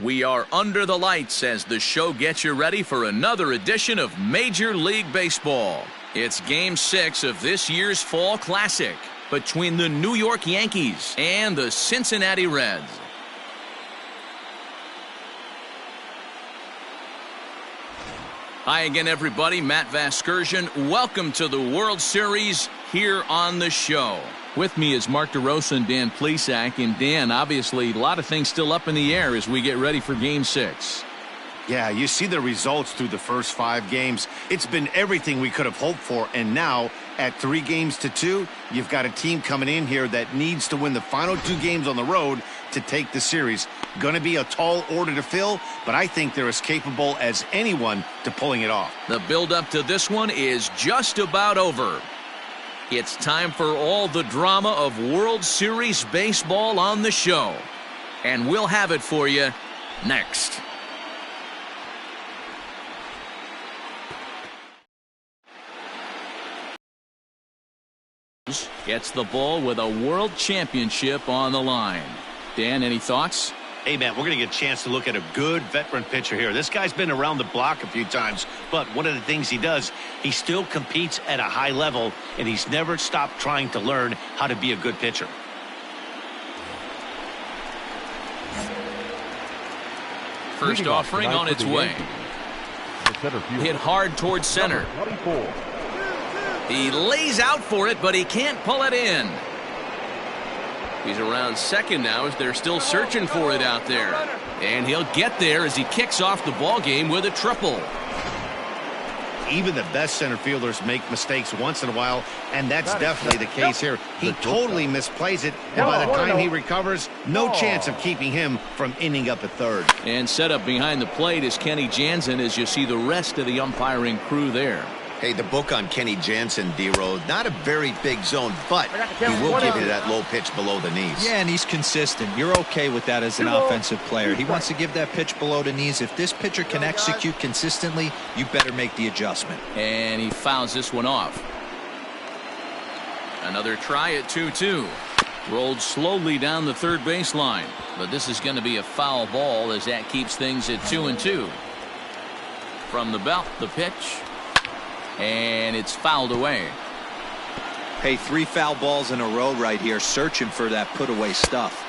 We are under the lights as the show gets you ready for another edition of Major League Baseball. It's Game 6 of this year's Fall Classic between the New York Yankees and the Cincinnati Reds. Hi again, everybody. Matt Vasgersian. Welcome to the World Series here on the show. With me is Mark DeRosa and Dan Plesac. And Dan, obviously, a lot of things still up in the air as we get ready for Game 6. Yeah, you see the results through the first 5 games. It's been everything we could have hoped for. And now, at 3-2, you've got a team coming in here that needs to win the final 2 games on the road to take the series. Going to be a tall order to fill, but I think they're as capable as anyone to pulling it off. The build-up to this one is just about over. It's time for all the drama of World Series baseball on the show. And we'll have it for you next. Gets the ball with a world championship on the line. Dan, any thoughts? Hey, man, we're going to get a chance to look at a good veteran pitcher here. This guy's been around the block a few times, but one of the things he does, he still competes at a high level, and he's never stopped trying to learn how to be a good pitcher. First offering on its way. Hit hard towards center. He lays out for it, but he can't pull it in. He's around second now as they're still searching for it out there. And he'll get there as he kicks off the ball game with a triple. Even the best center fielders make mistakes once in a while, and that's definitely the case here. He totally misplays it, and by the time he recovers, no chance of keeping him from ending up at third. And set up behind the plate is Kenny Jansen as you see the rest of the umpiring crew there. Hey, the book on Kenny Jansen, D-Row, not a very big zone, but he will give you that low pitch below the knees. Yeah, and he's consistent. You're okay with that as an offensive player. He wants to give that pitch below the knees. If this pitcher can execute consistently, you better make the adjustment. And he fouls this one off. Another try at 2-2. Rolled slowly down the third baseline, but this is going to be a foul ball as that keeps things at 2-2. From the belt, the pitch. And it's fouled away. Hey, 3 foul balls in a row right here, searching for that put-away stuff.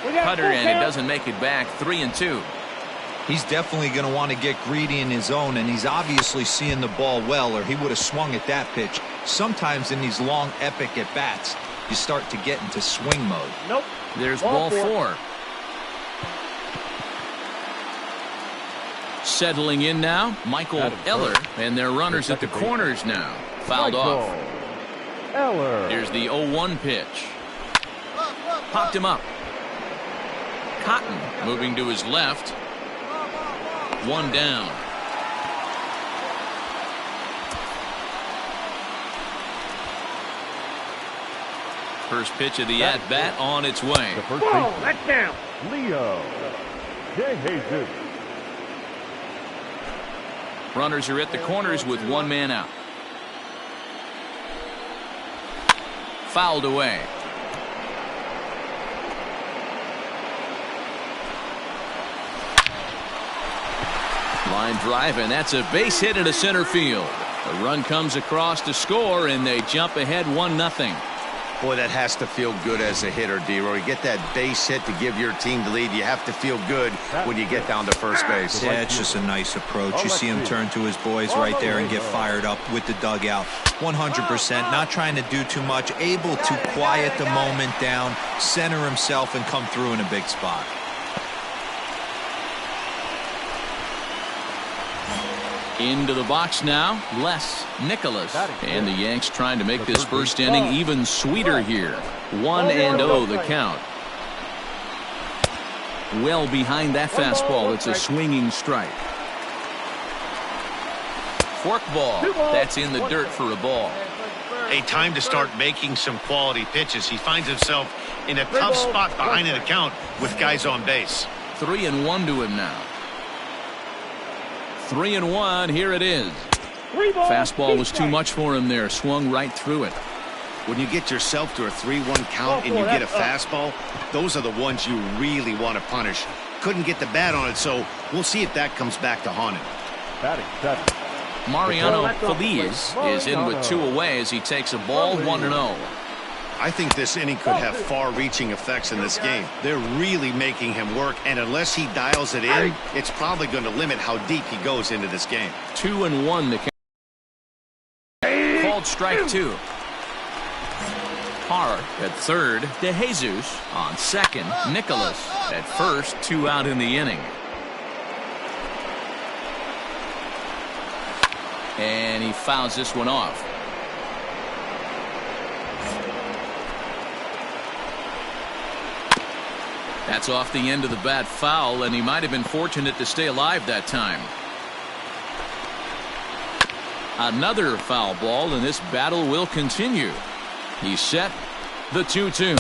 Cutter, and it doesn't make it back. 3-2. He's definitely going to want to get greedy in his zone, and he's obviously seeing the ball well, or he would have swung at that pitch. Sometimes in these long, epic at-bats, you start to get into swing mode. Nope. There's ball 4. Settling in now, Michael Eller, and their runners at the corners now. Fouled off. Eller. Here's the 0-1 pitch. Popped him up. Cotton moving to his left. 1 down. First pitch of the at-bat on its way. Whoa, that's down. Leo. Jesus. Runners are at the corners with 1 man out. Fouled away. Line drive, and that's a base hit into center field. A run comes across to score, and they jump ahead 1-0. Boy, that has to feel good as a hitter, D-Row. You get that base hit to give your team the lead. You have to feel good when you get down to first base. Yeah, it's just a nice approach. You see him turn to his boys right there and get fired up with the dugout. 100%, not trying to do too much, able to quiet the moment down, center himself, and come through in a big spot. Into the box now, Les Nicholas. And the Yanks trying to make this first inning even sweeter here. 1-0 the count. Well behind that fastball, it's a swinging strike. Forkball, that's in the dirt for a ball. A time to start making some quality pitches. He finds himself in a tough spot behind an account with guys on base. 3-1 to him now. 3-1, here it is. Fastball was too much for him there, swung right through it. When you get yourself to a 3-1 count and you get a fastball, those are the ones you really want to punish. couldn't get the bat on it, so we'll see if that comes back to haunt him. Batting seventh. Mariano Feliz is in with 2 away as he takes a ball 1-0. I think this inning could have far-reaching effects in this game. They're really making him work, and unless he dials it in, it's probably going to limit how deep he goes into this game. 2-1 the count. Called strike 2. Parr at third. De Jesus on second. Nicholas at first. 2 out in the inning. And he fouls this one off. That's off the end of the bat foul, and he might have been fortunate to stay alive that time. Another foul ball, and this battle will continue. He's set, the 2-2.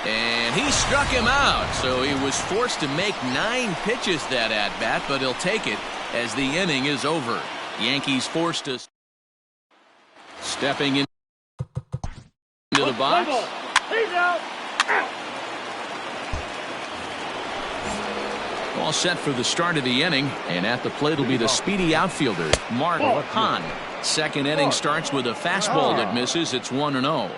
And he struck him out, so he was forced to make 9 pitches that at-bat, but he'll take it as the inning is over. Yankees forced to stepping into the box. All set for the start of the inning, and at the plate will be the speedy outfielder, Mark Hahn. Second inning starts with a fastball that misses. It's 1-0.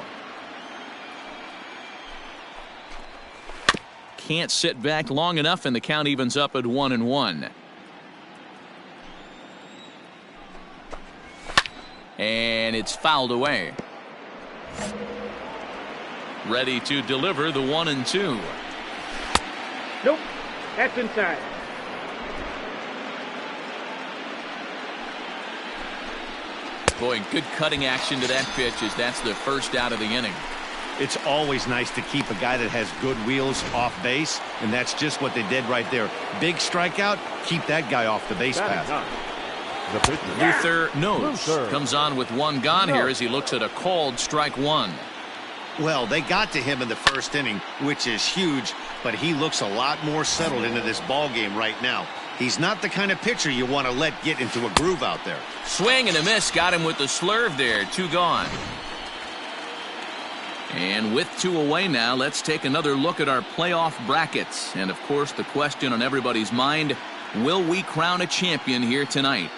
Can't sit back long enough, and the count evens up at 1-1. And it's fouled away. Ready to deliver the 1-2. Nope. That's inside. Boy, good cutting action to that pitch as that's the first out of the inning. It's always nice to keep a guy that has good wheels off base, and that's just what they did right there. Big strikeout, keep that guy off the base path. Luther Knows comes on with 1 gone here as he looks at a called strike 1. Well, they got to him in the first inning, which is huge, but he looks a lot more settled into this ball game right now. He's not the kind of pitcher you want to let get into a groove out there. Swing and a miss, got him with the slurve there. 2 gone. And with 2 away now, let's take another look at our playoff brackets. And of course, the question on everybody's mind, will we crown a champion here tonight?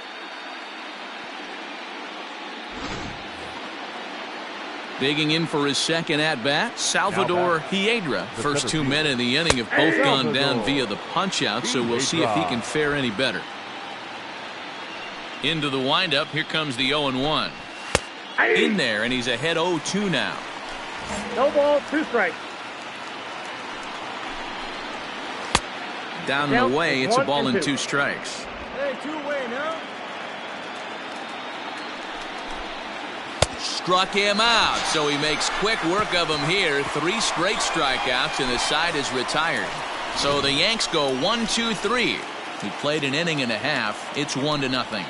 Digging in for his second at-bat, Salvador Hiedra. First 2 men in the inning have both gone down via the punch-out, so we'll see if he can fare any better. Into the windup, here comes the 0-1. In there, and he's ahead 0-2 now. No ball, 2 strikes. Down and away, it's a ball and 2 strikes. Hey, 2 away now. Struck him out, so he makes quick work of him here. 3 straight strikeouts, and the side is retired. So the Yanks go 1-2-3. He played an inning and a half. It's 1-0.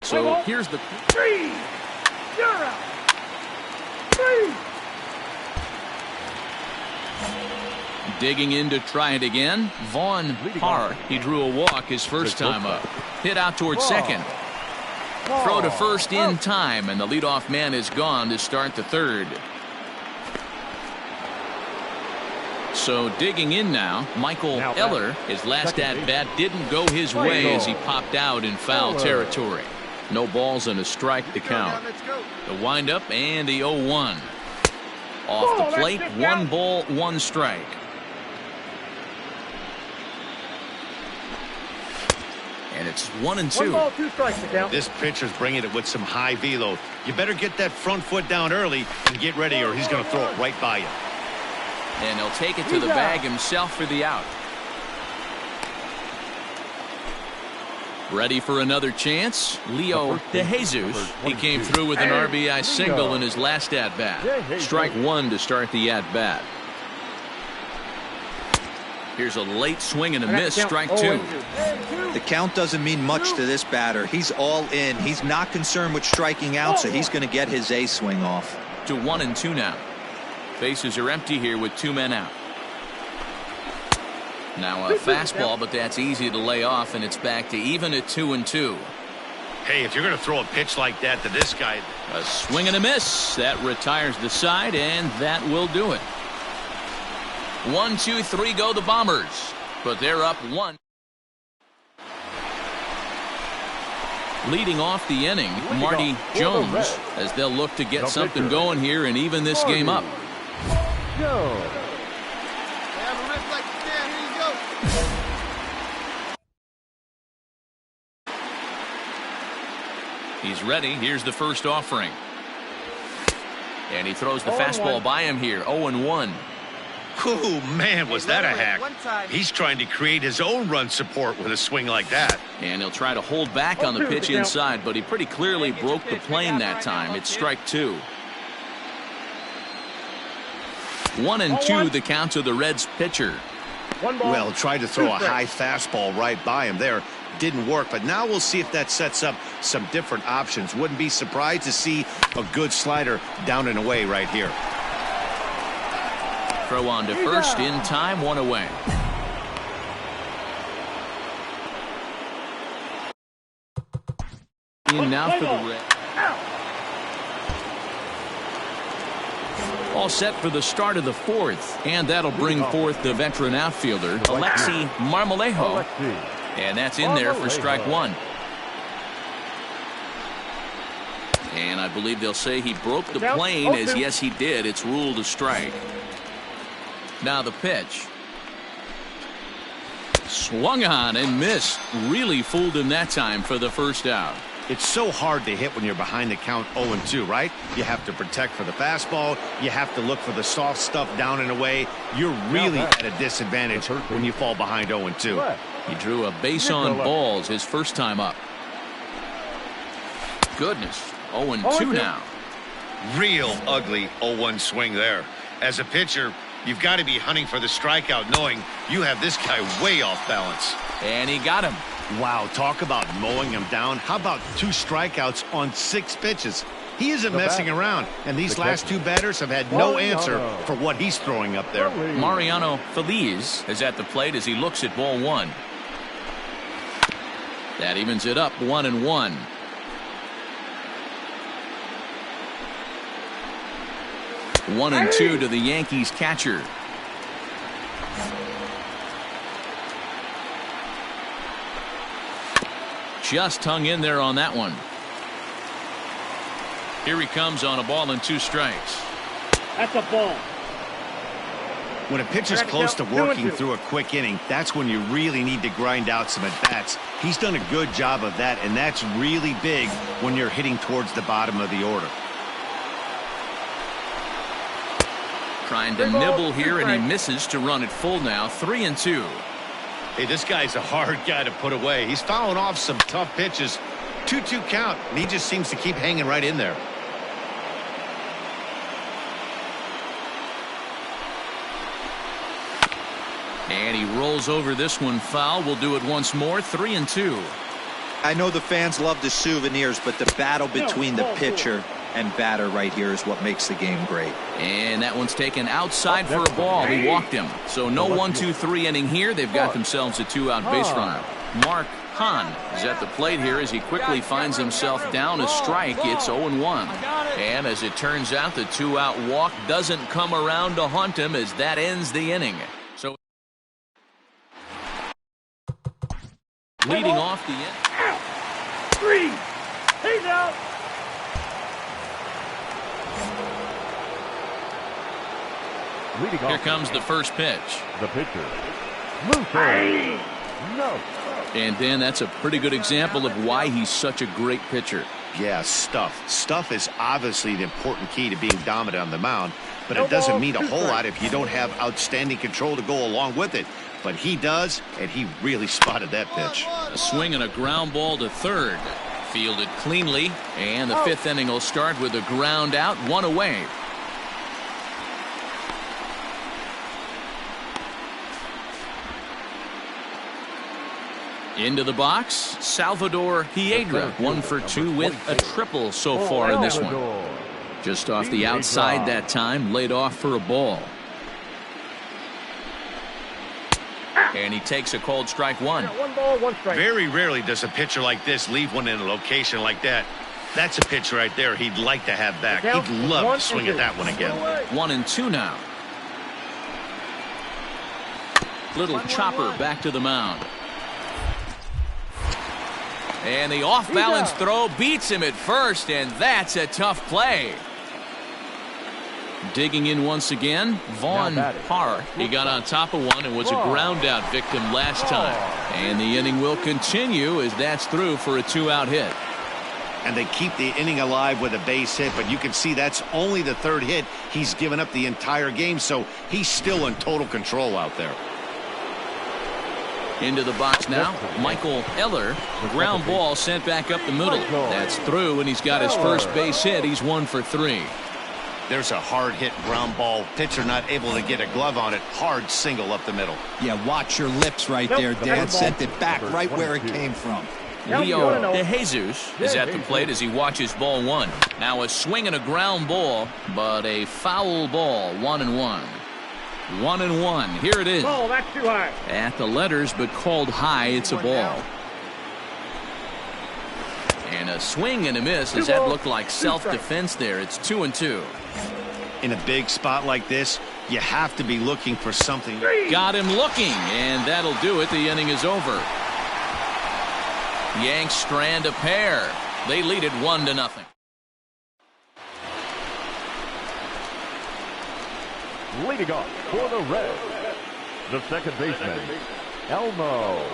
So here's the 3. You're out. 3. digging in to try it again. Vaughn Parr. He drew a walk his first time up. Hit out towards second. Throw to first in time, and the leadoff man is gone to start the third. So digging in now, Michael Eller. His last at-bat didn't go his way as he popped out in foul territory. No balls and a strike to count. The windup and the 0-1. Off the plate, 1 ball, 1 strike. And it's 1-2. 1 ball, 2 strikes to count. This pitcher's bringing it with some high velo. You better get that front foot down early and get ready, or he's going to throw it right by you. And he'll take it to the bag himself for the out. Ready for another chance? Leo De Jesus. He came through with an RBI single in his last at-bat. Strike 1 to start the at-bat. Here's a late swing and a miss. Strike 2. The count doesn't mean much to this batter. He's all in. He's not concerned with striking out, so he's going to get his A swing off. To 1-2 now. Bases are empty here with 2 men out. Now a fastball, but that's easy to lay off, and it's back to even at 2-2. Hey, if you're going to throw a pitch like that to this guy. A swing and a miss. That retires the side, and that will do it. 1, 2, 3 go the Bombers, but they're up 1. Leading off the inning, Marty Jones, as they'll look to get something going here and even this game up. He's ready. Here's the first offering. And he throws the fastball by him here. 0-1. Oh, man, was that a hack. He's trying to create his own run support with a swing like that. And he'll try to hold back on the pitch inside, but he pretty clearly broke the plane that time. It's strike 2. 1-2 the count to the Reds pitcher. Well, tried to throw a high fastball right by him there. Didn't work, but now we'll see if that sets up some different options. Wouldn't be surprised to see a good slider down and away right here. Throw on to first in time, 1 away. In now for the Reds. All set for the start of the 4th, and that'll bring forth the veteran outfielder, Alexi Marmolejo. And that's in there for strike 1. And I believe they'll say he broke the plane, as yes he did. It's ruled a strike. Now the pitch. Swung on and missed. Really fooled him that time for the first out. It's so hard to hit when you're behind the count 0-2, right? You have to protect for the fastball. You have to look for the soft stuff down and away. You're really at a disadvantage when you fall behind 0-2. He drew a base on balls his first time up. Goodness. 0-2 now. Real ugly 0-1 swing there. As a pitcher, you've got to be hunting for the strikeout, knowing you have this guy way off balance. And he got him. Wow, talk about mowing him down. How about 2 strikeouts on 6 pitches? He isn't messing around, and these last 2 batters have had no answer for what he's throwing up there. Mariano Feliz is at the plate as he looks at ball 1. That evens it up, 1-1. One and 2 to the Yankees catcher. Just hung in there on that one. Here he comes on a ball and 2 strikes. That's a ball. When a pitcher's close to working through a quick inning, that's when you really need to grind out some at-bats. He's done a good job of that, and that's really big when you're hitting towards the bottom of the order. Trying to nibble here, and he misses to run it full now. 3-2. Hey, this guy's a hard guy to put away. He's fouling off some tough pitches. 2-2 count, and he just seems to keep hanging right in there. And he rolls over this one foul. We'll do it once more. 3-2. I know the fans love the souvenirs, but the battle between the pitcher and batter right here is what makes the game great. And that one's taken outside for a ball. He walked him. So no 1-2-3 inning here. They've got themselves a 2-out base runner. Mark Hahn is at the plate here as he quickly finds himself down a strike. It's 0-1. And as it turns out, the 2-out walk doesn't come around to haunt him as that ends the inning. So leading off the end. 3. He's out. Here comes the first pitch. The pitcher, Luto. No. And Dan, that's a pretty good example of why he's such a great pitcher. Yeah, stuff. Stuff is obviously the important key to being dominant on the mound, but it doesn't mean a whole lot if you don't have outstanding control to go along with it. But he does, and he really spotted that pitch. A swing and a ground ball to third. Fielded cleanly, and the 5th inning will start with a ground out, 1 away. Into the box, Salvador Hiedra, 1 for 2 with a triple so far in this one. Just off the outside that time, laid off for a ball. And he takes a cold strike one. 1 ball, 1 strike. Very rarely does a pitcher like this leave one in a location like that. That's a pitch right there he'd like to have back. He'd love to swing at that one again. 1-2 now. Little chopper back to the mound. And the off-balance throw beats him at first, and that's a tough play. Digging in once again, Vaughn Park. He got on top of one and was a ground-out victim last time. And the inning will continue as that's through for a 2-out hit. And they keep the inning alive with a base hit, but you can see that's only the 3rd hit. He's given up the entire game, so he's still in total control out there. Into the box now, Michael Eller. Ground ball sent back up the middle. That's through, and he's got his first base hit. He's 1 for 3. There's a hard hit ground ball. Pitcher not able to get a glove on it. Hard single up the middle. Yeah, watch your lips right there, Dan. Sent it back right where it came from. Leo De Jesus is at the plate as he watches ball 1. Now a swing and a ground ball, but a foul ball. 1-1. 1-1. Here it is. Oh, that's too high. At the letters, but called high. It's a ball. And a swing and a miss. Does that look like self-defense there? It's 2-2. In a big spot like this, you have to be looking for something. Got him looking, and that'll do it. The inning is over. Yanks strand a pair. They lead it 1-0. Leading off for the Reds, the second baseman, Elmo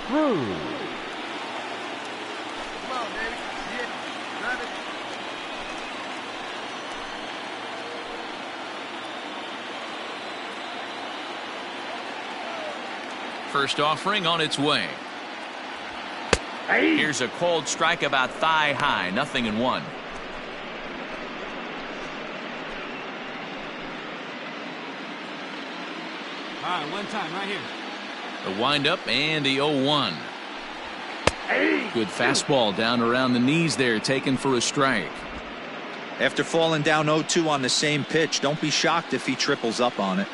Cruz. First offering on its way. Here's a cold strike about thigh high. 0-1. All right, 1 time right here. The windup and the 0-1. Good fastball down around the knees there, taken for a strike. After falling down 0-2 on the same pitch, don't be shocked if he triples up on it.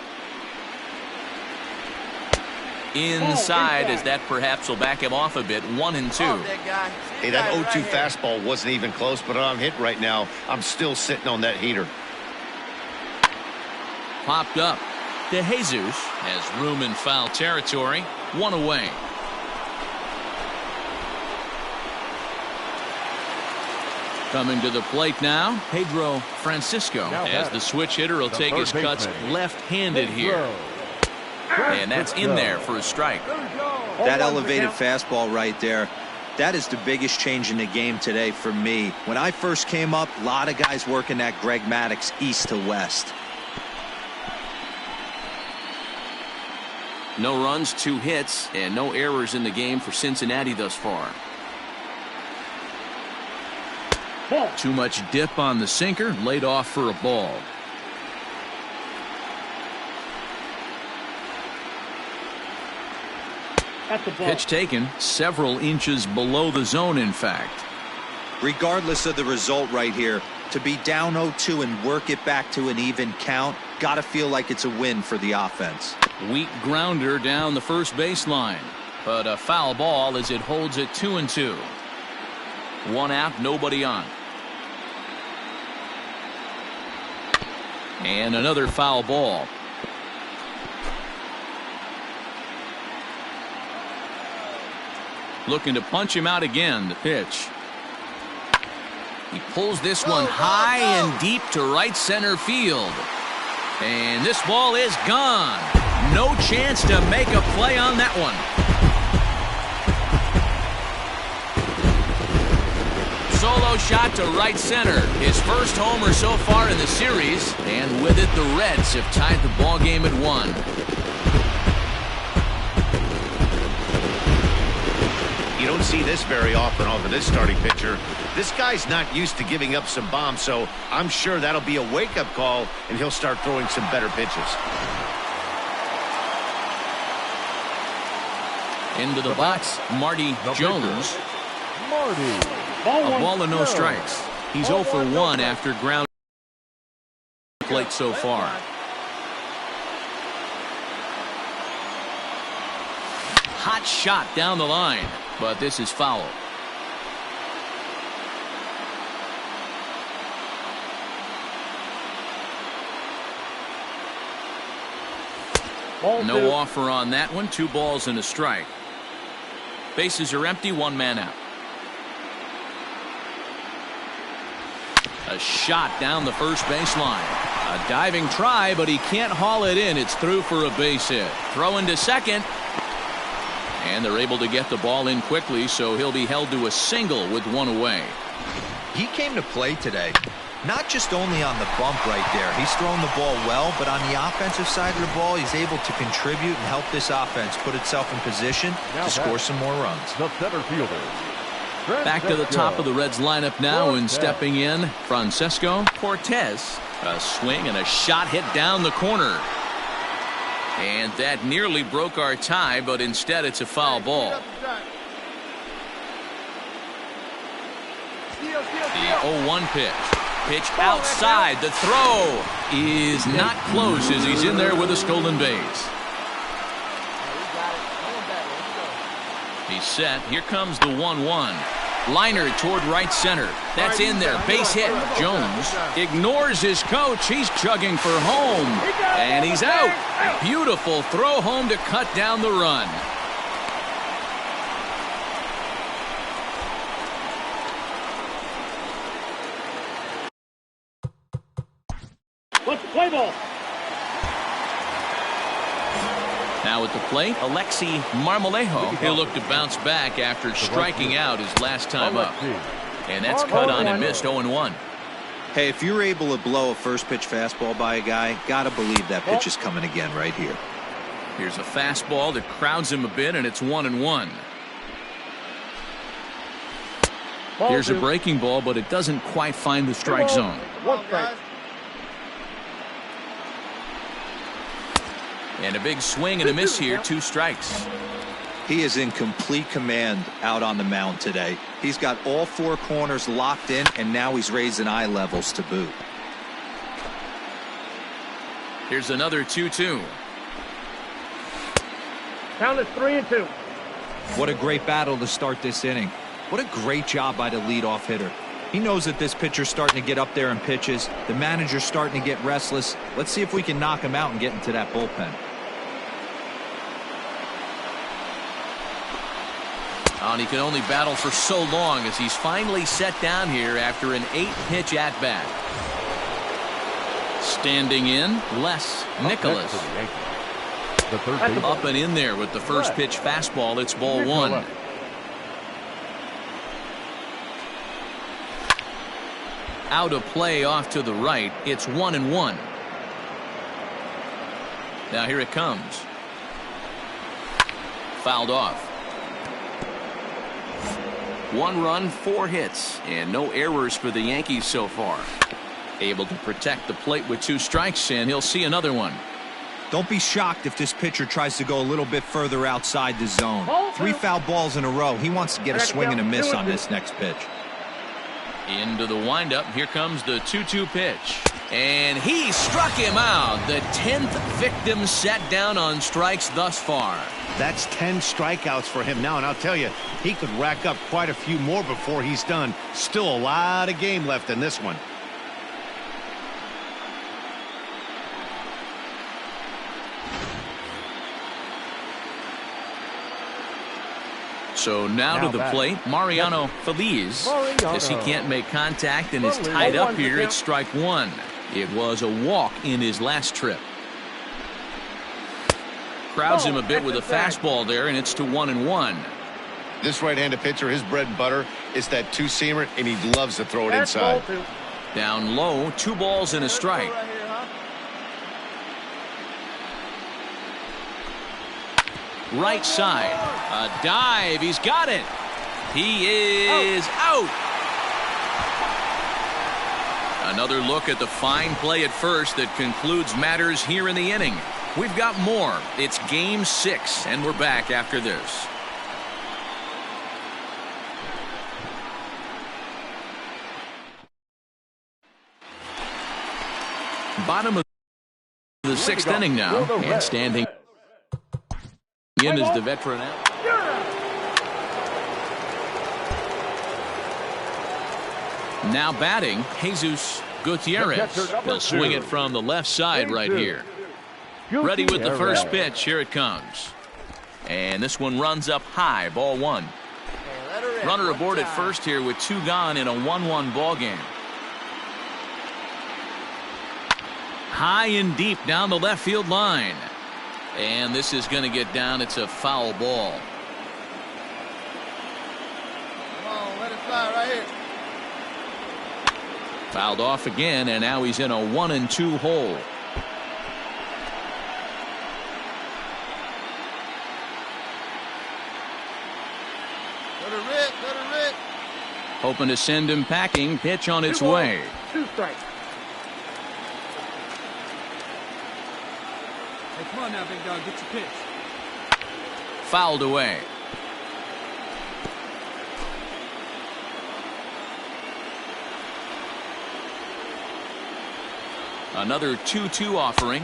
Inside, as that perhaps will back him off a bit. 1-2. Hey, that 0-2 fastball wasn't even close, but I'm hit right now. I'm still sitting on that heater. Popped up. De Jesus has room in foul territory. 1 away. Coming to the plate now, Pedro Francisco, as the switch hitter will take his cuts left-handed here. And that's in there for a strike. That elevated fastball right there, that is the biggest change in the game today for me. When I first came up, a lot of guys working that Greg Maddux east to west. No runs, 2 hits, and no errors in the game for Cincinnati thus far. Too much dip on the sinker, laid off for a ball. That's a ball. Pitch taken several inches below the zone, in fact. Regardless of the result right here, to be down 0-2 and work it back to an even count, got to feel like it's a win for the offense. Weak grounder down the first baseline, but a foul ball as it holds it 2-2. 1 out, nobody on. And another foul ball. Looking to punch him out again. The pitch. He pulls this one high and deep to right center field. And this ball is gone. No chance to make a play on that one. Solo shot to right center. His first homer so far in the series. And with it, the Reds have tied the ball game at 1. You don't see this very often off of this starting pitcher. This guy's not used to giving up some bombs, so I'm sure that'll be a wake-up call, and he'll start throwing some better pitches. Into the box, Marty Jones. A ball and no strikes. He's 0 for 1 after ground plate so far. hot shot down the line, but this is foul. No offer on that one. 2 balls and a strike. Bases are empty. 1 man out. A shot down the first baseline. A diving try, but he can't haul it in. It's through for a base hit. Throw into second. And they're able to get the ball in quickly, so he'll be held to a single with 1 away. He came to play today. Not just only on the bump right there. He's thrown the ball well, but on the offensive side of the ball, he's able to contribute and help this offense put itself in position to score some more runs. The center fielder. Back to the top of the Reds lineup now, and stepping in, Francisco Cortez. A swing and a shot hit down the corner. And that nearly broke our tie, but instead it's a foul ball. The 0-1 pitch. Pitch outside. The throw is not close as he's in there with a stolen base. He's set. Here comes the 1-1. Liner toward right center. That's in there. Base hit. Jones ignores his coach. He's chugging for home. And he's out. A beautiful throw home to cut down the run. Let's play ball. Now at the plate, Alexi Marmolejo. He'll look to bounce back after striking out his last time up. And that's cut on and missed. 0-1. Hey, if you're able to blow a first pitch fastball by a guy, gotta believe that pitch is coming again right here. Here's a fastball that crowds him a bit, and it's 1-1. Here's a breaking ball, but it doesn't quite find the strike zone. And a big swing and a miss here. 2 strikes. He is in complete command out on the mound today. He's got all 4 corners locked in, and now he's raising eye levels to boot. Here's another 2-2. Count is 3-2. What a great battle to start this inning. What a great job by the leadoff hitter. He knows that this pitcher's starting to get up there in pitches. The manager's starting to get restless. Let's see if we can knock him out and get into that bullpen. And he can only battle for so long as he's finally set down here after an 8-pitch at-bat. Standing in, Les Nicholas. Up and in there with the first pitch fastball. It's ball 1. Out of play off to the right. It's 1-1. Now here it comes. Fouled off. 1 run, 4 hits, and no errors for the Yankees so far. Able to protect the plate with 2 strikes, and he'll see another one. Don't be shocked if this pitcher tries to go a little bit further outside the zone. 3 foul balls in a row. He wants to get a swing and a miss on this next pitch. Into the windup. Here comes the 2-2 pitch. And he struck him out. The 10th victim set down on strikes thus far. That's 10 strikeouts for him now, and I'll tell you, he could rack up quite a few more before he's done. Still a lot of game left in this one. So now to the plate, Mariano Feliz. As he can't make contact and is tied up here at strike 1. It was a walk in his last trip. Crowds him a bit with a fastball there, and it's to 1-1. This right-handed pitcher, his bread and butter is that 2-seamer, and he loves to throw it inside. Down low, 2 balls and a strike. Right side, a dive, he's got it. He is out. Another look at the fine play at first that concludes matters here in the inning. We've got more. It's game 6, and we're back after this. Bottom of the 6th inning now, and standing in is the veteran out. Now batting, Jesus Gutierrez. He'll swing it from the left side right here. Ready with the first pitch. Here it comes. And this one runs up high. Ball one. Runner aboard at first here with 2 gone in a 1-1 ball game. High and deep down the left field line. And this is going to get down. It's a foul ball. Come on, let it fly right here. Fouled off again, and now he's in a 1-2 hole. Let it rip, let it rip. Hoping to send him packing. Pitch on its way. 2 strikes. Hey, come on now, big dog. Get your pitch. Fouled away. Another 2-2 offering.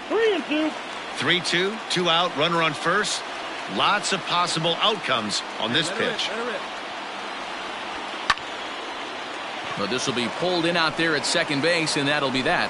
3-2. 3-2, 2 out, runner on first. Lots of possible outcomes on this pitch. Let it rip. But this will be pulled in out there at second base, and that'll be that.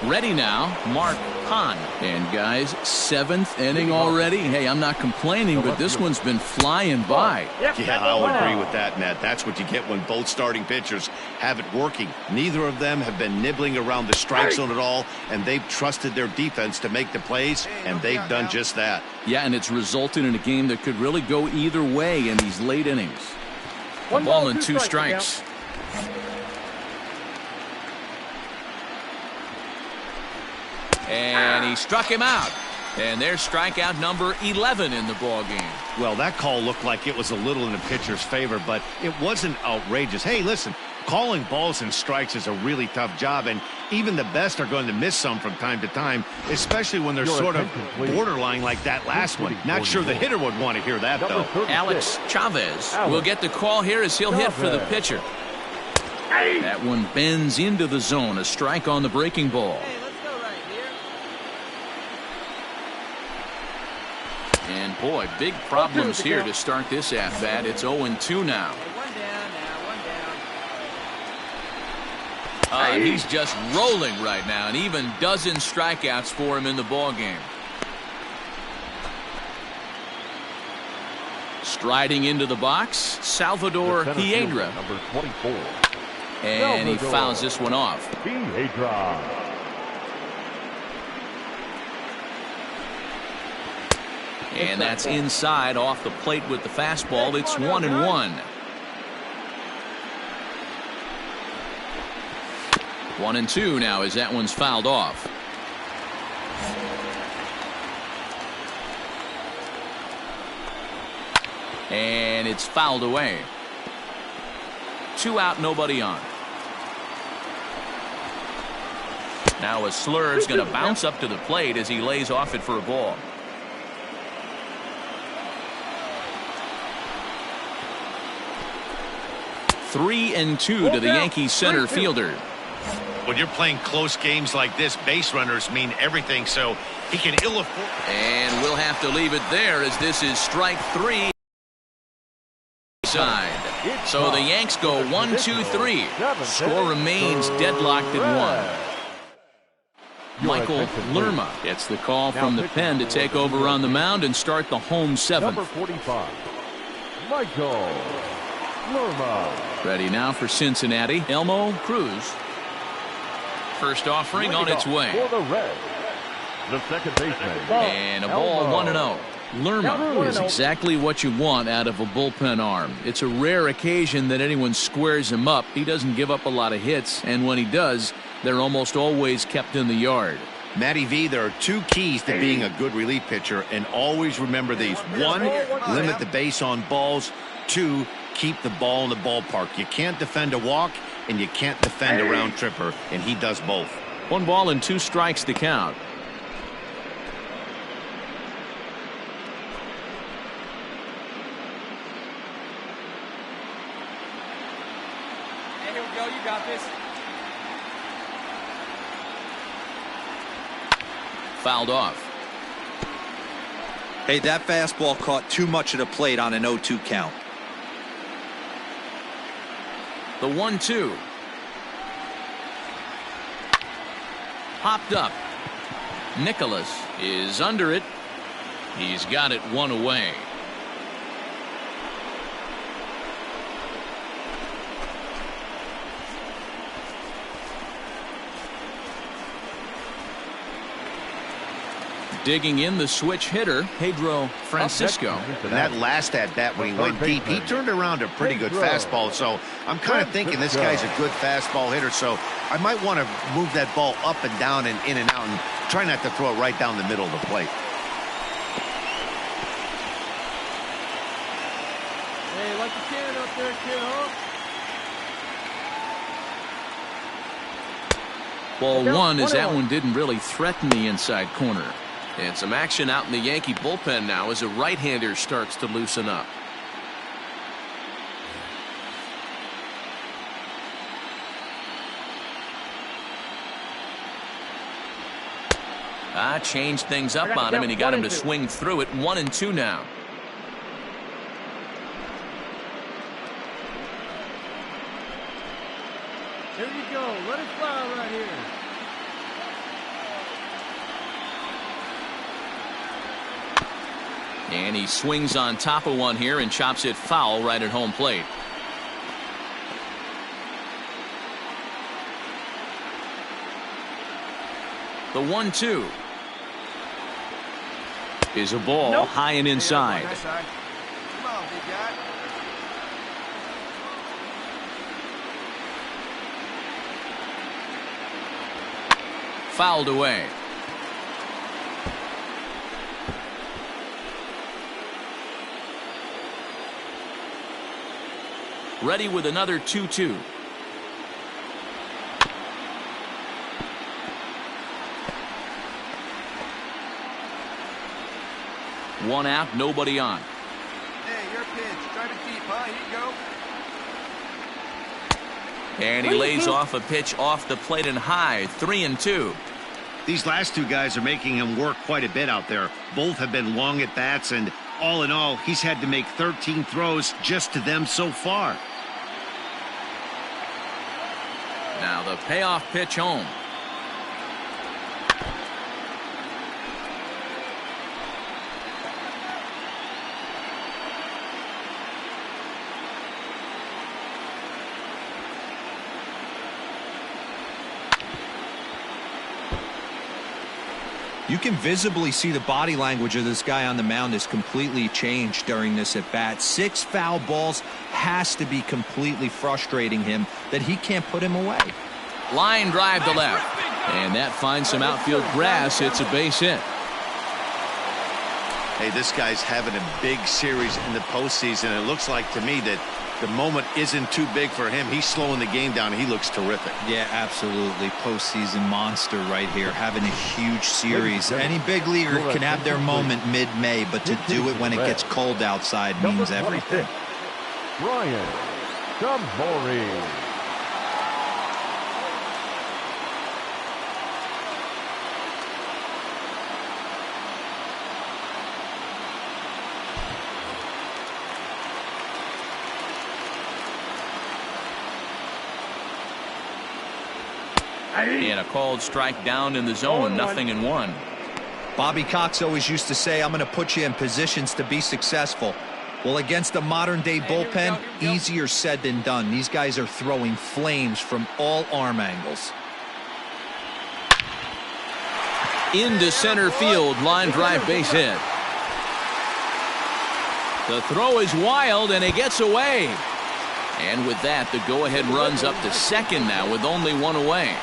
Ready now, Mark Hahn. And guys, 7th inning already. Hey, I'm not complaining, but this one's been flying by. Yeah, I'll agree with that, Matt. That's what you get when both starting pitchers have it working. Neither of them have been nibbling around the strike zone at all, and they've trusted their defense to make the plays, and they've done just that. Yeah, and it's resulted in a game that could really go either way in these late innings. A ball and 2 strikes. And he struck him out. And there's strikeout number 11 in the ball game. Well, that call looked like it was a little in the pitcher's favor, but it wasn't outrageous. Hey, listen, calling balls and strikes is a really tough job, and even the best are going to miss some from time to time, especially when they're sort of borderline like that last one. Not sure the hitter would want to hear that, though. Alex Chavez will get the call here as he'll hit for the pitcher. That one bends into the zone. A strike on the breaking ball. And boy, big problems here to start this at-bat. It's 0-2 now. He's just rolling right now, and even dozen strikeouts for him in the ball game. Striding into the box, Salvador Hiedra. Number 24. And he fouls this one off. Hiedra. And that's inside off the plate with the fastball. It's 1-1. 1-2 now as that one's fouled off. And it's fouled away. 2 out, nobody on. Now a slurve's going to bounce up to the plate as he lays off it for a ball. 3-2 to the Yankees center fielder. When you're playing close games like this, base runners mean everything, so he can ill afford. And we'll have to leave it there as this is strike 3. Side. So the Yanks go 1-2-3. Score remains deadlocked at 1. Michael Lerma gets the call from the pen to take over on the mound and start the home 7th. Number 45, Michael Lerma. Ready now for Cincinnati, Elmo Cruz. First offering on its way. For the Reds, the second baseman. And a ball 1-0. Lerma is exactly what you want out of a bullpen arm. It's a rare occasion that anyone squares him up. He doesn't give up a lot of hits, and when he does, they're almost always kept in the yard. Matty V, there are 2 keys to being a good relief pitcher, and always remember these. 1, limit the base on balls. 2, keep the ball in the ballpark. You can't defend a walk, and you can't defend a round tripper, and he does both. 1 ball and 2 strikes to count. Hey, here we go. You got this. Fouled off. Hey, that fastball caught too much of the plate on an 0-2 count. The 1-2. Popped up. Nicholas is under it. He's got it one away. Digging in the switch hitter, Pedro Francisco. And that last at bat when he went deep, he turned around a pretty good fastball. So I'm kind of thinking this guy's a good fastball hitter. So I might want to move that ball up and down and in and out and try not to throw it right down the middle of the plate. Hey, like the can up there, kid, huh? Ball one, as that one didn't really threaten the inside corner. And some action out in the Yankee bullpen now as a right-hander starts to loosen up. Changed things up on him, and he got him to swing through it. 1-2 now. Here you go. Let it fly right here. And he swings on top of one here and chops it foul right at home plate. The 1-2 is a ball high and inside. Come on, big guy. Fouled away. Ready with another 2-2. One out, nobody on. Hey, your pitch. Try to keep, huh? Here you go. And he lays off a pitch off the plate and high. 3-2. These last two guys are making him work quite a bit out there. Both have been long at bats, and all in all, he's had to make 13 throws just to them so far. Now the payoff pitch home. You can visibly see the body language of this guy on the mound is completely changed during this at bat. 6 foul balls has to be completely frustrating him that he can't put him away. Line drive to left. And that finds some outfield grass. It's a base hit. Hey, this guy's having a big series in the postseason. It looks like to me that the moment isn't too big for him. He's slowing the game down. He looks terrific. Yeah, absolutely. Postseason monster right here, having a huge series. Any big leaguer can have their moment mid-May, but to do it when it gets cold outside means everything. Ryan Tamori. And a called strike down in the zone. 0-1. Bobby Cox always used to say, I'm going to put you in positions to be successful. Well, against a modern-day bullpen, easier said than done. These guys are throwing flames from all arm angles. Into center field. Line drive base hit. The throw is wild, and he gets away. And with that, the go-ahead runs up to second now with only one away.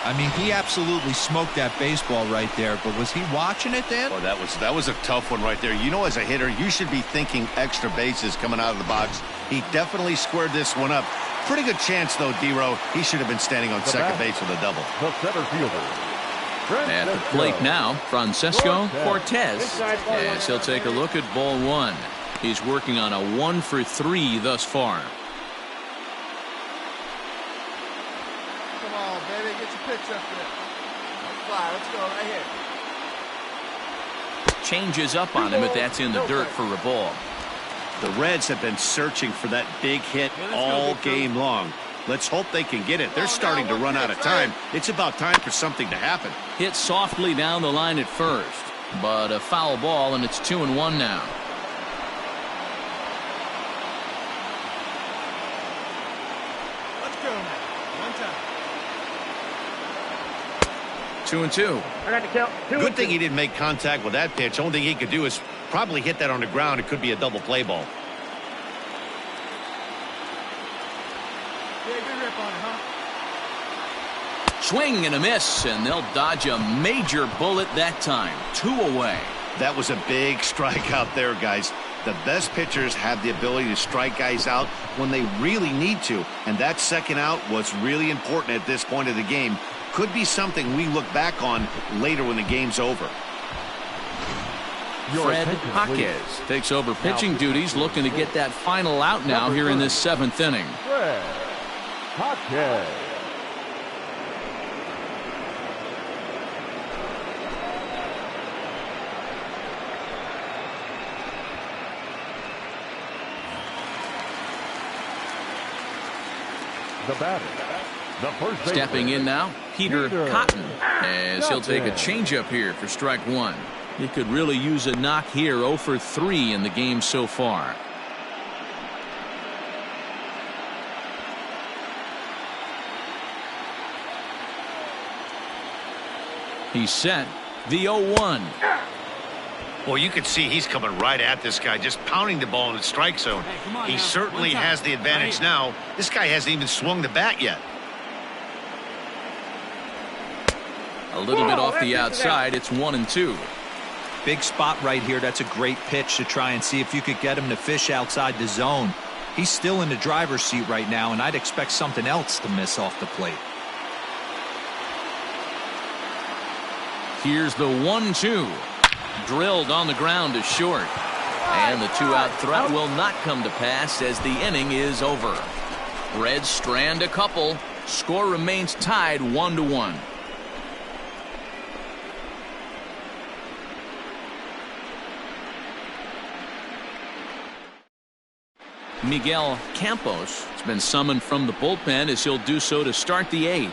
I mean, he absolutely smoked that baseball right there, but was he watching it, Dan? Oh, that was a tough one right there. You know, as a hitter, you should be thinking extra bases coming out of the box. He definitely squared this one up. Pretty good chance, though, D-Row. He should have been standing on second base with a double. The center fielder. At the plate now, Francesco Cortez, as he'll take a look at ball one. He's working on a 1-for-3 thus far. Come on, baby. Get your pitch up there. Let's fly. Let's go right here. Changes up on him, but that's in the dirt for a ball. The Reds have been searching for that big hit all game long. Let's hope they can get it. They're starting to run out of time. It's about time for something to happen. Hit softly down the line at first, but a foul ball, and it's 2-1 now. Let's go now. One time. 2-2. I got to count. Good thing he didn't make contact with that pitch. Only thing he could do is probably hit that on the ground. It could be a double play ball. Yeah, good rip on it, huh? Swing and a miss, and they'll dodge a major bullet that time. 2 away. That was a big strikeout there, guys. The best pitchers have the ability to strike guys out when they really need to, and that second out was really important at this point of the game. Could be something we look back on later when the game's over. Fred Jaquez takes over pitching duties, looking to get that final out now here in this 7th inning. Fred Jaquez. The batter, the first Stepping in now, Peter Cotton, as he'll take a changeup here for strike 1. He could really use a knock here. 0 for 3 in the game so far. He's set. The 0-1. Well, you can see he's coming right at this guy, just pounding the ball in the strike zone. He certainly has the advantage now. This guy hasn't even swung the bat yet. A little bit off the outside. It's 1-2. Big spot right here. That's a great pitch to try and see if you could get him to fish outside the zone. He's still in the driver's seat right now, and I'd expect something else to miss off the plate. Here's the 1-2. Drilled on the ground to short. And the 2-out threat will not come to pass as the inning is over. Reds strand a couple. Score remains tied 1-1. Miguel Campos has been summoned from the bullpen as he'll do so to start the 8th.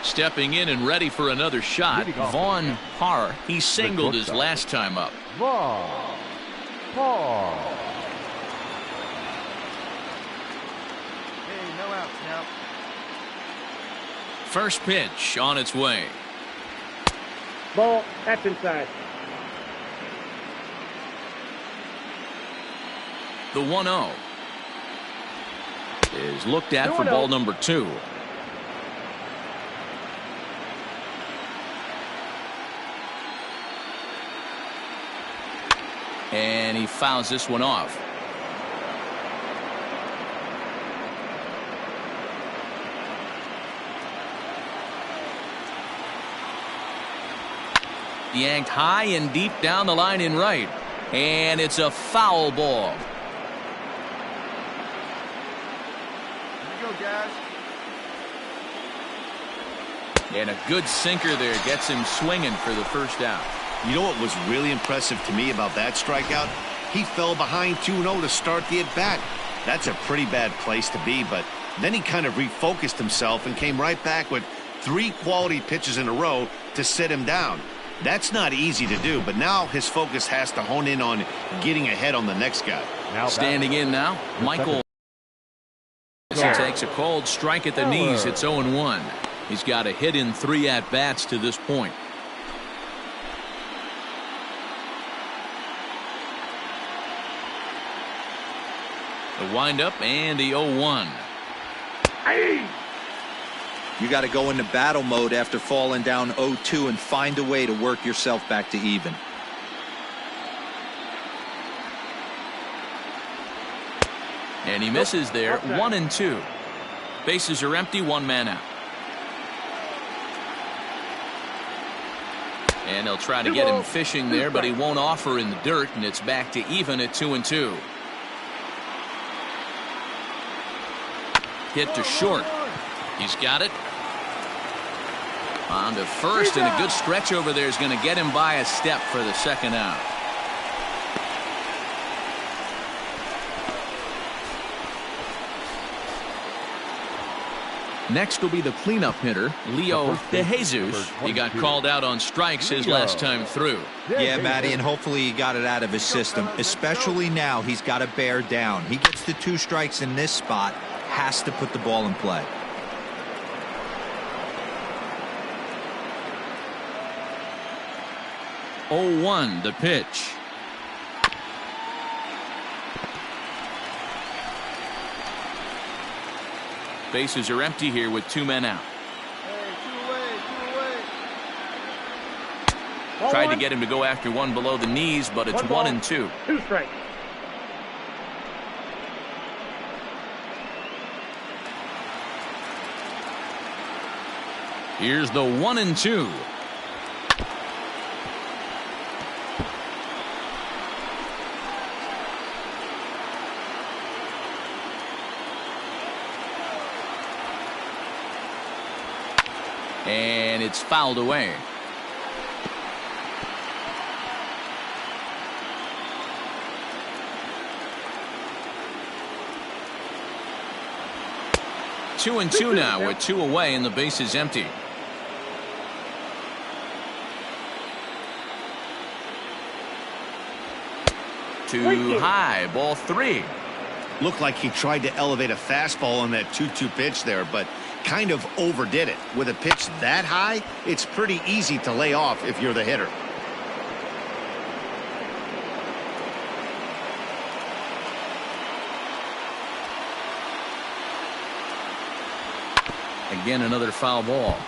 Stepping in and ready for another shot, Vaughn Parr. He singled his last time up. Vaughn Parr. Hey, no outs now. First pitch on its way. Ball. That's inside. The 1-0 is looked at for ball number 2. And he fouls this one off. Yanked high and deep down the line in right. And it's a foul ball. Here you go, guys. And a good sinker there gets him swinging for the first out. You know what was really impressive to me about that strikeout? He fell behind 2-0 to start the at-bat. That's a pretty bad place to be, but then he kind of refocused himself and came right back with 3 quality pitches in a row to sit him down. That's not easy to do, but now his focus has to hone in on getting ahead on the next guy. Standing in now, Michael. As he takes a cold strike at the knees, it's 0-1. He's got a hit in 3 at-bats to this point. The windup and the 0-1. You got to go into battle mode after falling down 0-2 and find a way to work yourself back to even. And he misses there. 1-2. Bases are empty. 1 man out. And they'll try to get him fishing there, but he won't offer in the dirt, and it's back to even at 2-2. Hit to short. He's got it. On to first, and a good stretch over there is going to get him by a step for the second out. Next will be the cleanup hitter, Leo DeJesus. He got called out on strikes his last time through. Yeah, Matty, and hopefully he got it out of his system, especially now he's got to bear down. He gets the 2 strikes in this spot, has to put the ball in play. Oh, 1 the pitch. Bases are empty here with 2 men out. Hey, 2 away. Tried to get him to go after one below the knees, but it's 1 and 2. 2 strikes. Here's the 1 and 2. And it's fouled away. Two and 2 now with 2 away and the base is empty. Too high, ball 3. Looked like he tried to elevate a fastball on that 2-2 pitch there, but kind of overdid it. With a pitch that high, it's pretty easy to lay off if you're the hitter. Again, another foul ball.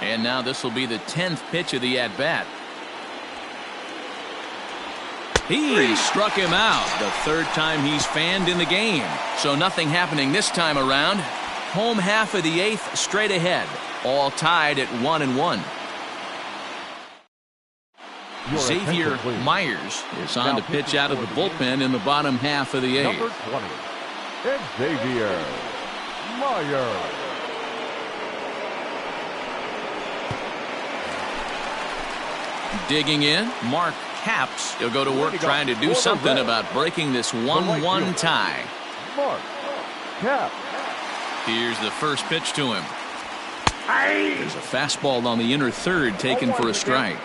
And now this will be the 10th pitch of the at-bat. He struck him out. The 3rd time he's fanned in the game. So nothing happening this time around. Home half of the 8th straight ahead. All tied at 1 and 1. Xavier Myers is on to pitch out of the bullpen in the bottom half of the 8th. Number 20, Xavier Myers. Digging in, Mark Capps. He'll go to work trying to do something about breaking this 1-1 tie. Mark Capps. Here's the first pitch to him. There's a fastball on the inner third taken for a strike.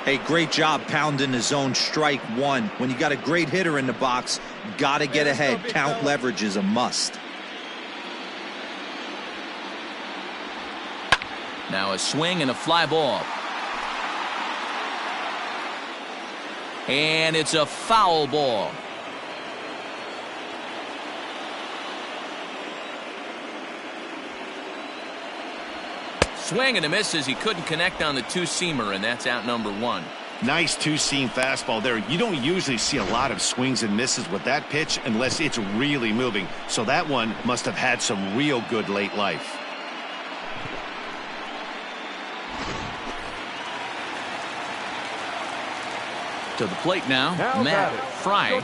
Hey, great job pounding the zone. Strike 1. When you got a great hitter in the box, got to get ahead. Count leverage is a must. Now a swing and a fly ball. And it's a foul ball. Swing and a miss as he couldn't connect on the 2-seamer, and that's out number 1. Nice 2-seam fastball there. You don't usually see a lot of swings and misses with that pitch unless it's really moving. So that one must have had some real good late life. To the plate now, Matt Fry.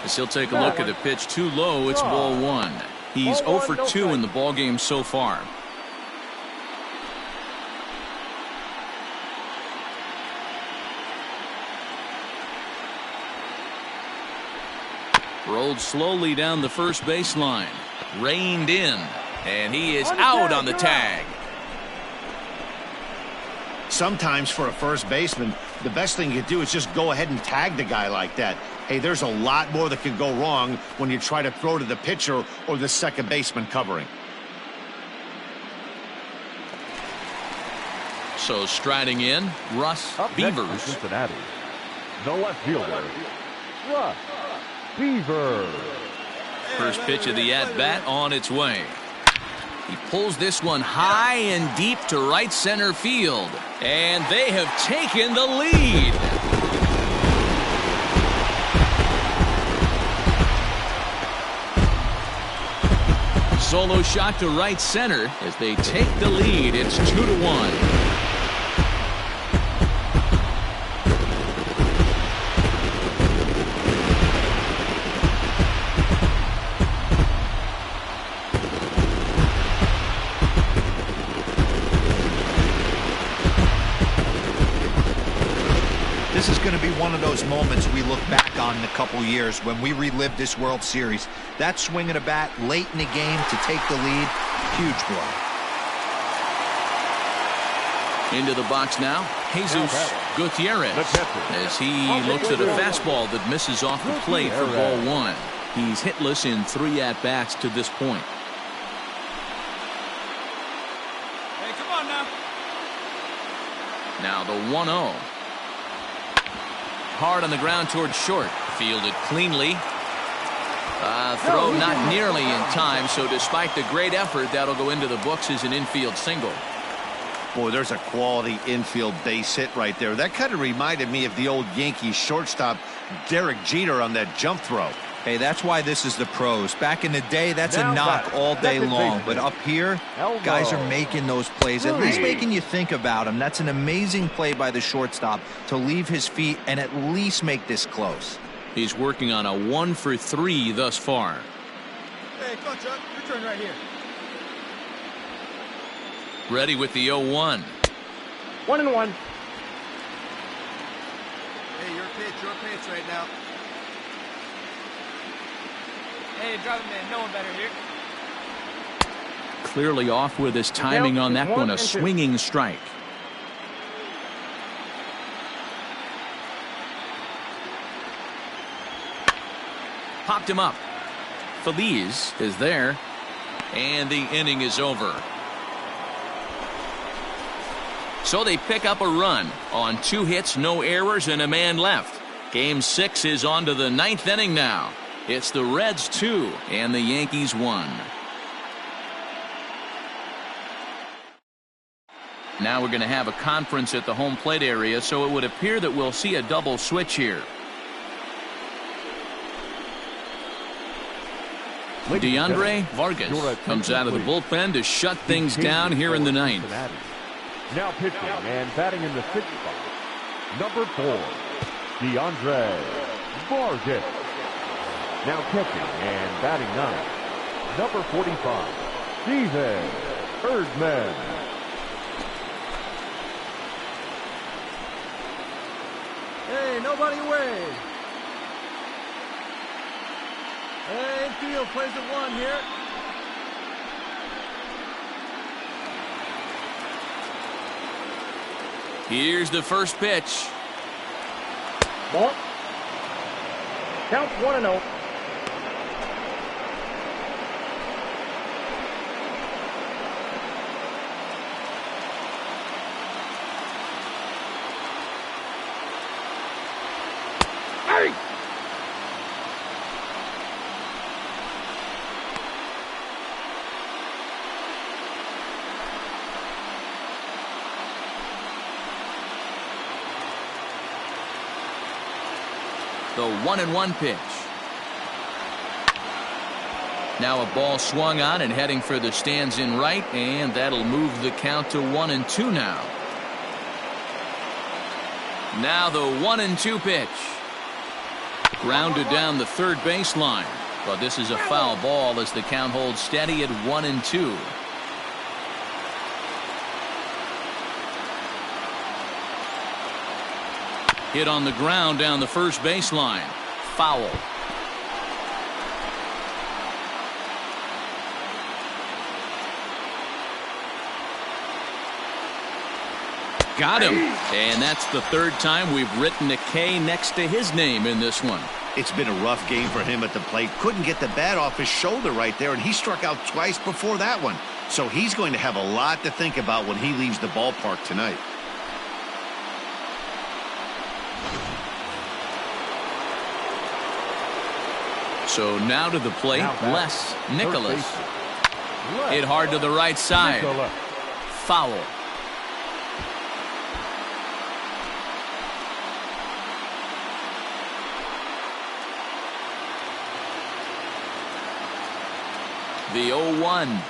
As he'll take a look at the pitch too low, it's ball 1. He's 0 for 2 in the ballgame so far. Rolled slowly down the first baseline. Reined in. And he is out on the tag. Sometimes for a first baseman, the best thing you do is just go ahead and tag the guy like that. Hey, there's a lot more that can go wrong when you try to throw to the pitcher or the second baseman covering. So striding in, Russ Beavers. Cincinnati, the left fielder, Russ Beavers. First pitch of the at-bat on its way. He pulls this one high and deep to right center field. And they have taken the lead. Solo shot to right center as they take the lead. It's 2-1. going to be one of those moments we look back on in a couple years when we relive this World Series. That swing of the bat late in the game to take the lead, huge blow. Into the box now, Jesus Gutierrez, as he looks at a fastball that misses off the plate for ball one. He's hitless in 3 at-bats to this point. Hey, come on now. Now the 1-0. Hard on the ground towards short. Fielded cleanly. Throw not nearly in time, so despite the great effort, that'll go into the books as an infield single. Boy, there's a quality infield base hit right there. That kind of reminded me of the old Yankees shortstop Derek Jeter on that jump throw. Hey, that's why this is the pros. Back in the day, that's a knock all day long. But up here, guys are making those plays, at least making you think about them. That's an amazing play by the shortstop to leave his feet and at least make this close. He's working on a 1 for 3 thus far. Hey, Coach, your turn right here. Ready with the 0-1. 1-1. Hey, your pitch right now. Hey, drive him in. No one better here. Clearly off with his timing on that one. A swinging strike. Popped him up. Feliz is there. And the inning is over. So they pick up a run on 2 hits, no errors, and a man left. Game 6 is on to the 9th inning now. It's the Reds 2 and the Yankees 1. Now we're going to have a conference at the home plate area, so it would appear that we'll see a double switch here. DeAndre Vargas comes out of the bullpen to shut things down here in the 9th. Now pitching and batting in the 6th spot, number 4, DeAndre Vargas. Now catching and batting 9, number 45, Steven Erdman. Hey, nobody away. Hey, infield plays at 1 here. Here's the first pitch. Ball. Count 1-0. Hey! The 1-1 pitch. Now a ball swung on and heading for the stands in right, and that'll move the count to 1-2 now. Now the 1-2 pitch. Grounded down the third baseline, but this is a foul ball as the count holds steady at 1-2. Hit on the ground down the first baseline. Foul. Got him. And that's the 3rd time we've written a K next to his name in this one. It's been a rough game for him at the plate. Couldn't get the bat off his shoulder right there, and he struck out twice before that one. So he's going to have a lot to think about when he leaves the ballpark tonight. So now to the plate, Les Nicholas. Hit hard to the right side. Foul. The 0-1.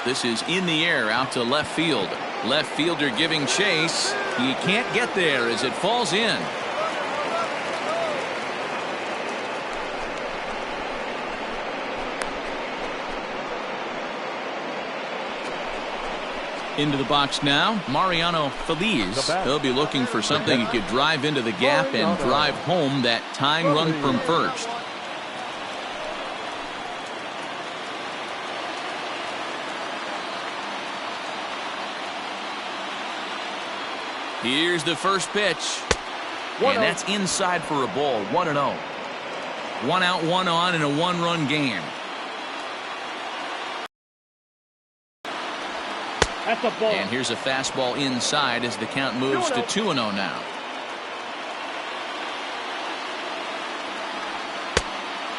This is in the air out to left field. Left fielder giving chase. He can't get there as it falls in. Into the box now, Mariano Feliz. He'll be looking for something he could drive into the gap and drive home that tying run from first. Here's the first pitch. And that's inside for a ball. 1-0. 1 out, 1 on in a 1-run game. That's a ball. And here's a fastball inside as the count moves to 2-0 now.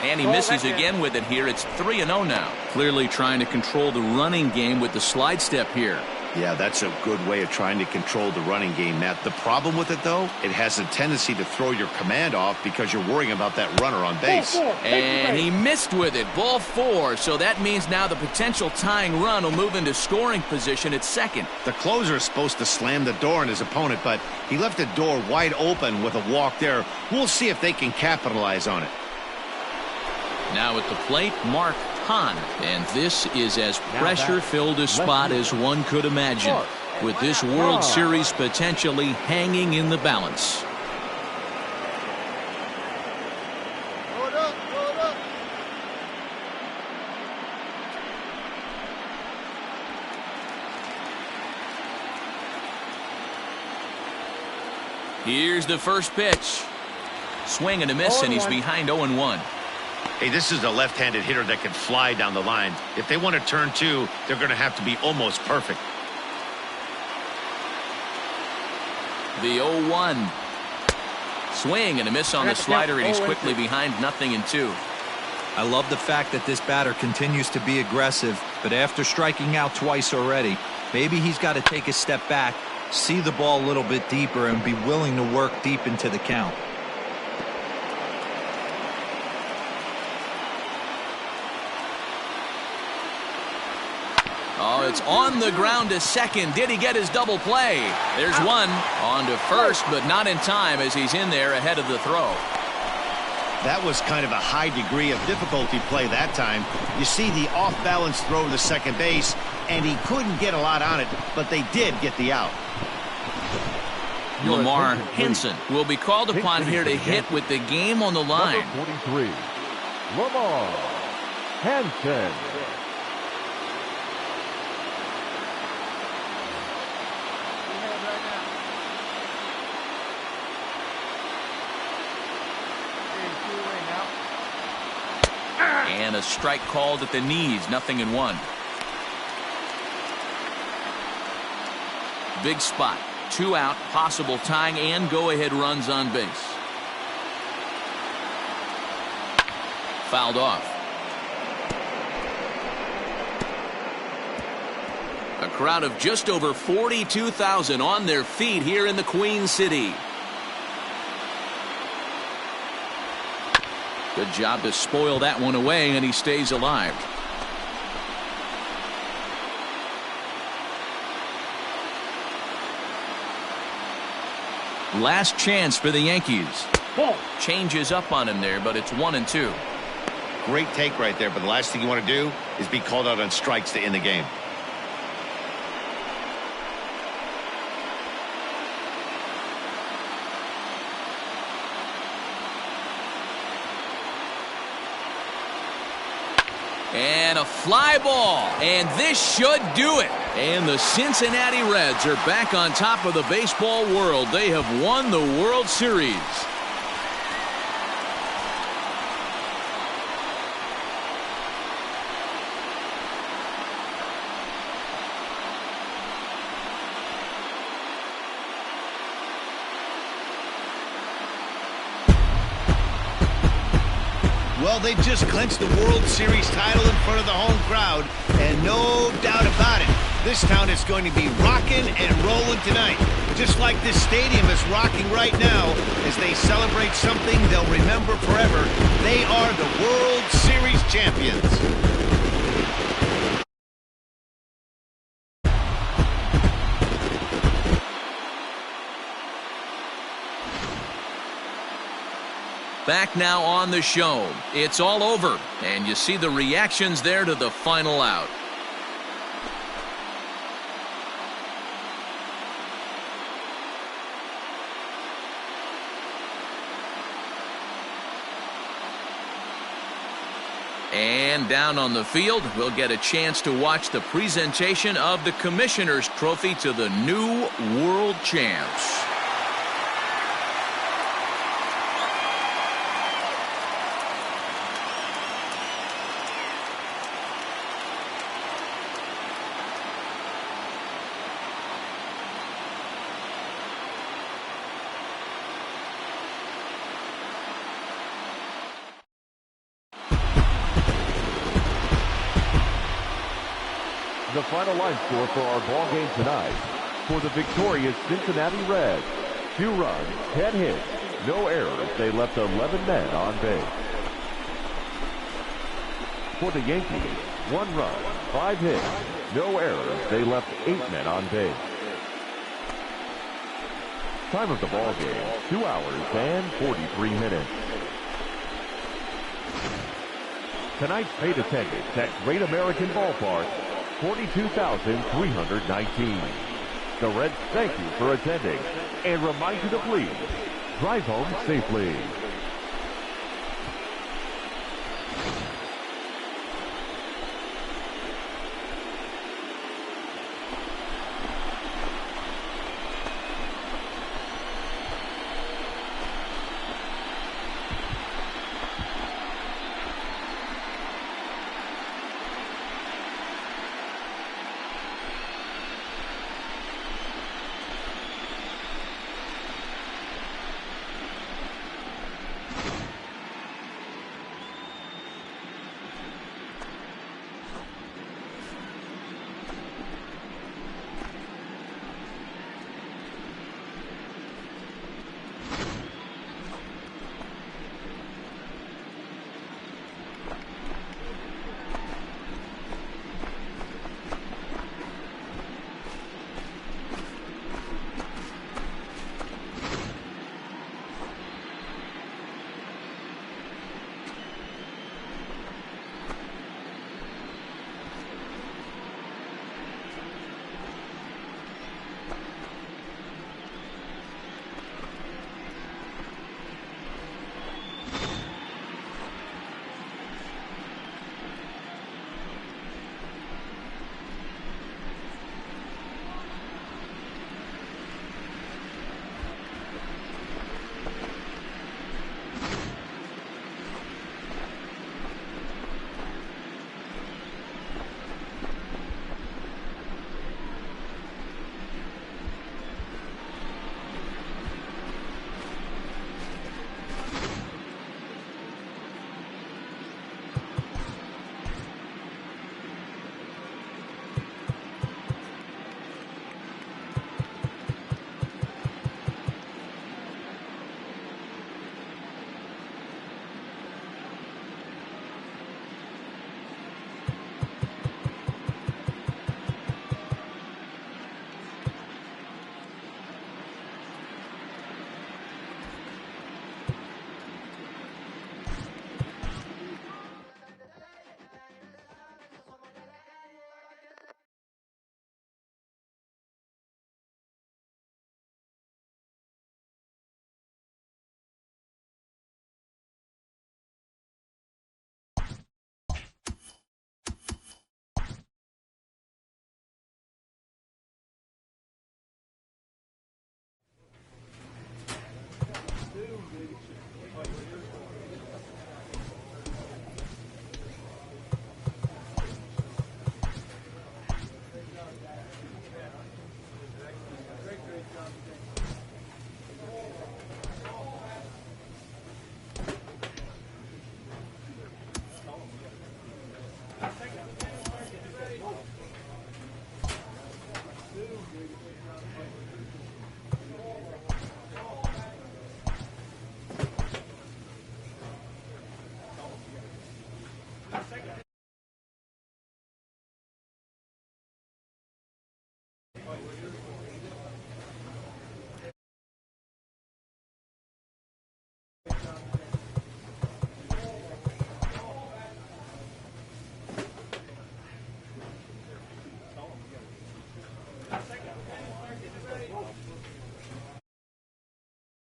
And he misses again with it here. It's 3-0 now. Clearly trying to control the running game with the slide step here. Yeah, that's a good way of trying to control the running game, Matt. The problem with it, though, it has a tendency to throw your command off because you're worrying about that runner on base. And he missed with it. Ball 4. So that means now the potential tying run will move into scoring position at second. The closer is supposed to slam the door on his opponent, but he left the door wide open with a walk there. We'll see if they can capitalize on it. Now at the plate, Mark Hahn. And this is as pressure-filled a spot as one could imagine, with this World Series potentially hanging in the balance. Throw it up, throw it up. Here's the first pitch. Swing and a miss, and he's behind 0-1. Hey, this is a left-handed hitter that can fly down the line. If they want to turn 2, they're going to have to be almost perfect. The 0-1. Swing and a miss on the slider, and he's quickly behind 0-2. I love the fact that this batter continues to be aggressive, but after striking out twice already, maybe he's got to take a step back, see the ball a little bit deeper, and be willing to work deep into the count. Oh, it's on the ground to second. Did he get his double play? There's one. On to first, but not in time as he's in there ahead of the throw. That was kind of a high degree of difficulty play that time. You see the off-balance throw to second base, and he couldn't get a lot on it, but they did get the out. Lamar Henson will be called upon here to hit with the game on the line. Number 43, Lamar Henson. And a strike called at the knees, 0-1. Big spot, 2 out, possible tying and go-ahead runs on base. Fouled off. A crowd of just over 42,000 on their feet here in the Queen City. Good job to spoil that one away, and he stays alive. Last chance for the Yankees. Changes up on him there, but it's 1-2. Great take right there, but the last thing you want to do is be called out on strikes to end the game. And a fly ball, and this should do it. And the Cincinnati Reds are back on top of the baseball world. They have won the World Series. Well, they just clinched the World Series title in front of the home crowd, and no doubt about it, this town is going to be rocking and rolling tonight. Just like this stadium is rocking right now as they celebrate something they'll remember forever. They are the World Series champions. Back now on the show. It's all over, and you see the reactions there to the final out. And down on the field, we'll get a chance to watch the presentation of the Commissioner's Trophy to the new world champs. The final line score for our ball game tonight. For the victorious Cincinnati Reds, 2 runs, 10 hits, no errors. They left 11 men on base. For the Yankees, 1 run, 5 hits, no errors. They left 8 men on base. Time of the ball game, 2 hours and 43 minutes. Tonight's paid attendance at Great American Ballpark, 42,319. The Reds thank you for attending and remind you to please drive home safely.